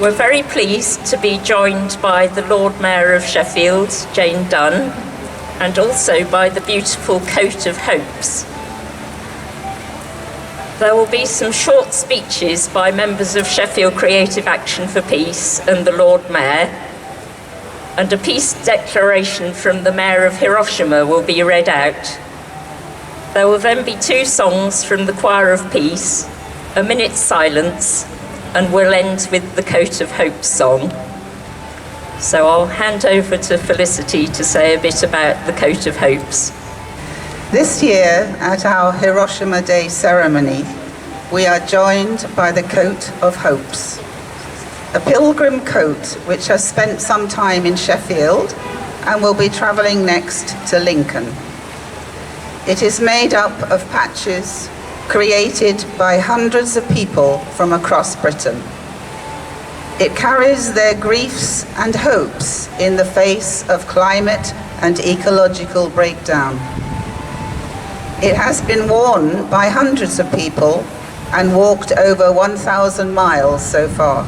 We're very pleased to be joined by the Lord Mayor of Sheffield, Jane Dunn, and also by the beautiful Coat of Hopes. There will be some short speeches by members of Sheffield Creative Action for Peace and the Lord Mayor, and a peace declaration from the Mayor of Hiroshima will be read out. There will then be 2 songs from the Choir of Peace, a minute's silence, and we'll end with the Coat of Hope song. So I'll hand over to Felicity to say a bit about the Coat of Hopes. This year, at our Hiroshima Day ceremony, we are joined by the Coat of Hopes, a pilgrim coat which has spent some time in Sheffield and will be travelling next to Lincoln. It is made up of patches created by hundreds of people from across Britain. It carries their griefs and hopes in the face of climate and ecological breakdown. It has been worn by hundreds of people and walked over 1,000 miles so far.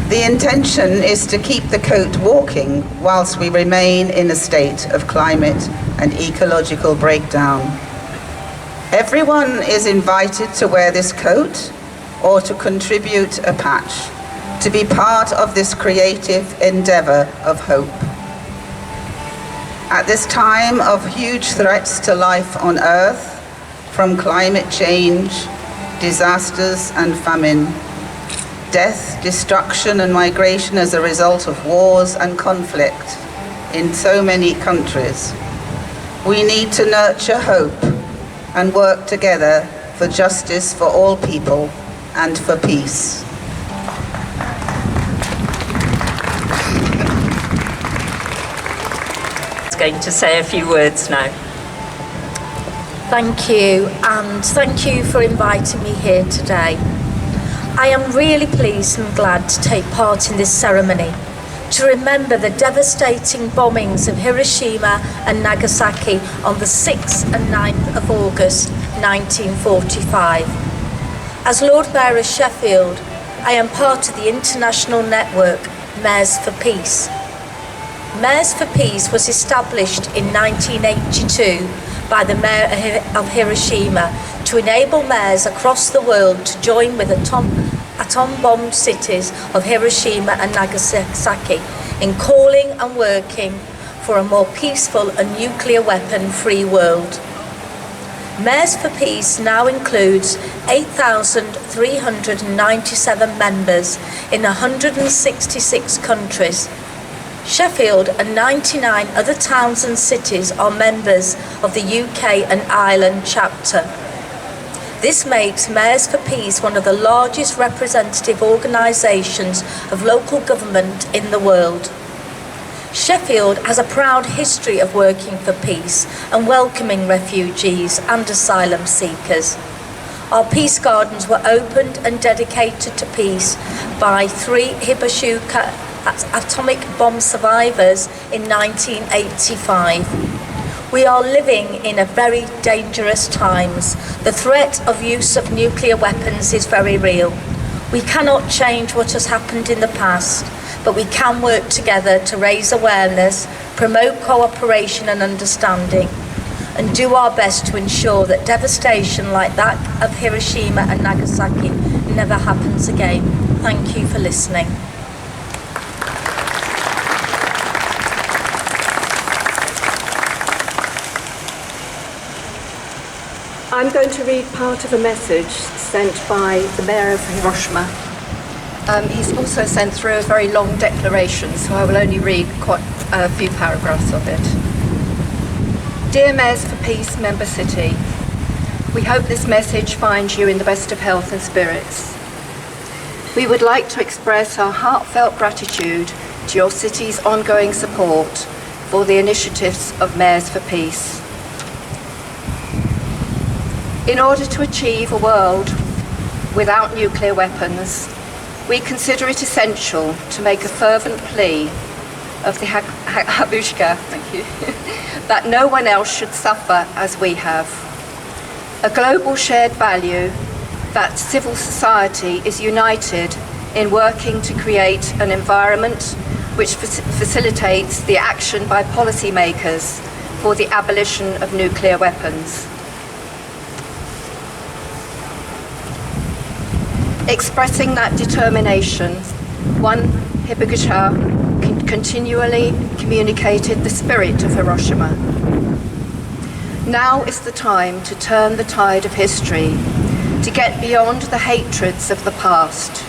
The intention is to keep the coat walking whilst we remain in a state of climate and ecological breakdown. Everyone is invited to wear this coat or to contribute a patch, to be part of this creative endeavour of hope. At this time of huge threats to life on Earth, from climate change, disasters and famine, death, destruction and migration as a result of wars and conflict in so many countries, we need to nurture hope and work together for justice for all people and for peace. I'm going to say a few words now. Thank you, and thank you for inviting me here today. I am really pleased and glad to take part in this ceremony to remember the devastating bombings of Hiroshima and Nagasaki on the 6th and 9th of August 1945. As Lord Mayor of Sheffield, I am part of the international network Mayors for Peace. Mayors for Peace was established in 1982 by the Mayor of Hiroshima to enable mayors across the world to join with atom-bombed cities of Hiroshima and Nagasaki in calling and working for a more peaceful and nuclear weapon-free world. Mayors for Peace now includes 8,397 members in 166 countries. Sheffield and 99 other towns and cities are members of the UK and Ireland chapter. This makes Mayors for Peace one of the largest representative organisations of local government in the world. Sheffield has a proud history of working for peace and welcoming refugees and asylum seekers. Our peace gardens were opened and dedicated to peace by 3 Hiroshima atomic bomb survivors in 1985. We are living in a very dangerous times. The threat of use of nuclear weapons is very real. We cannot change what has happened in the past, but we can work together to raise awareness, promote cooperation and understanding, and do our best to ensure that devastation like that of Hiroshima and Nagasaki never happens again. Thank you for listening. I'm going to read part of a message sent by the Mayor of Hiroshima. He's also sent through a very long declaration, so I will only read quite a few paragraphs of it. Dear Mayors for Peace, Member City, we hope this message finds you in the best of health and spirits. We would like to express our heartfelt gratitude to your city's ongoing support for the initiatives of Mayors for Peace. In order to achieve a world without nuclear weapons, we consider it essential to make a fervent plea of the Habushka, that no one else should suffer as we have. A global shared value that civil society is united in working to create an environment which facilitates the action by policymakers for the abolition of nuclear weapons. Expressing that determination, one Hiroshima continually communicated the spirit of Hiroshima. Now is the time to turn the tide of history, to get beyond the hatreds of the past,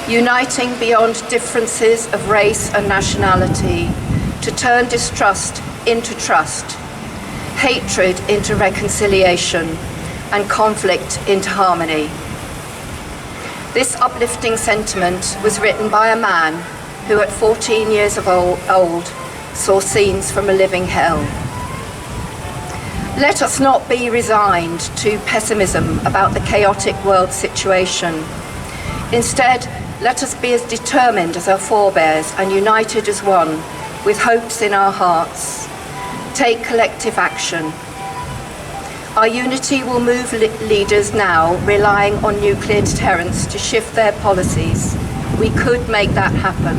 uniting beyond differences of race and nationality, to turn distrust into trust, hatred into reconciliation, and conflict into harmony. This uplifting sentiment was written by a man who at 14 years old saw scenes from a living hell. Let us not be resigned to pessimism about the chaotic world situation. Instead, let us be as determined as our forebears and united as one, with hopes in our hearts. Take collective action. Our unity will move leaders now relying on nuclear deterrence to shift their policies. We could make that happen.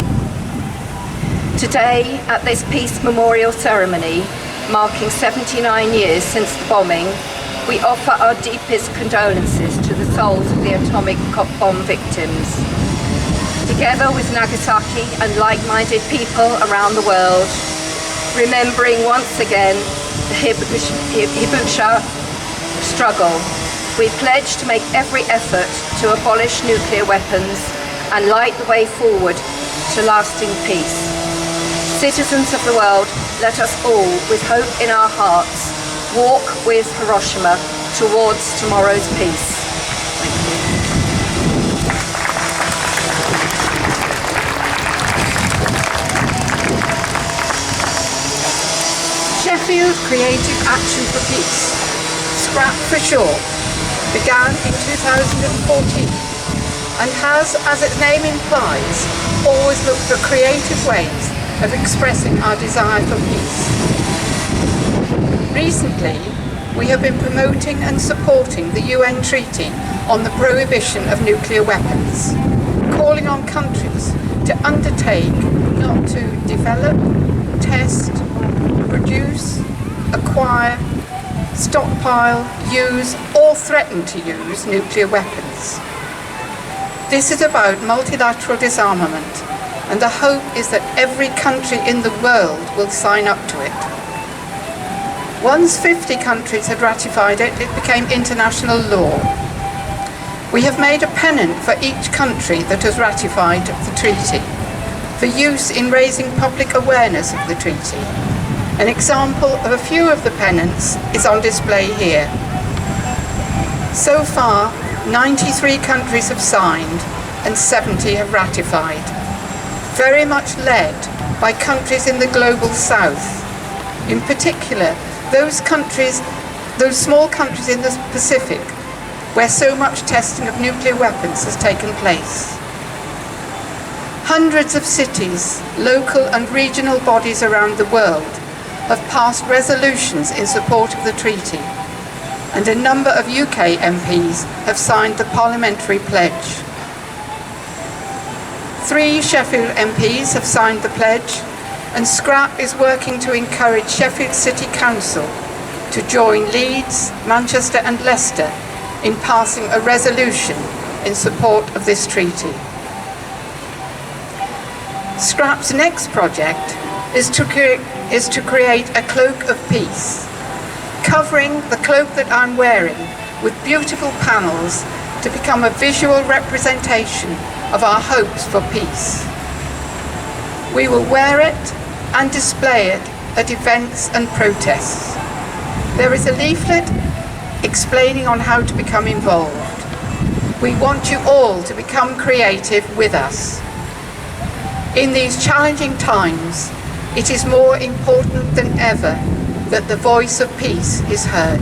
Today, at this peace memorial ceremony, marking 79 years since the bombing, we offer our deepest condolences to the souls of the atomic bomb victims. Together with Nagasaki and like-minded people around the world, remembering once again the Hiroshima struggle, we pledge to make every effort to abolish nuclear weapons and light the way forward to lasting peace. Citizens of the world, let us all, with hope in our hearts, walk with Hiroshima towards tomorrow's peace. Thank you. Sheffield Creative Action for Peace, SCRAP for short, began in 2014 and has, as its name implies, always looked for creative ways of expressing our desire for peace. Recently, we have been promoting and supporting the UN Treaty on the Prohibition of Nuclear Weapons, calling on countries to undertake not to develop, test, produce, acquire, stockpile, use, or threaten to use nuclear weapons. This is about multilateral disarmament, and the hope is that every country in the world will sign up to it. Once 50 countries had ratified it, it became international law. We have made a pennant for each country that has ratified the treaty, for use in raising public awareness of the treaty. An example of a few of the pennants is on display here. So far, 93 countries have signed and 70 have ratified, very much led by countries in the global south. In particular, those small countries in the Pacific, where so much testing of nuclear weapons has taken place. Hundreds of cities, local and regional bodies around the world have passed resolutions in support of the treaty, and a number of UK MPs have signed the parliamentary pledge. 3 Sheffield MPs have signed the pledge, and SCRAP is working to encourage Sheffield City Council to join Leeds, Manchester and Leicester in passing a resolution in support of this treaty. SCRAP's next project is to create a cloak of peace, covering the cloak that I'm wearing with beautiful panels to become a visual representation of our hopes for peace. We will wear it and display it at events and protests. There is a leaflet explaining on how to become involved. We want you all to become creative with us. In these challenging times, it is more important than ever that the voice of peace is heard.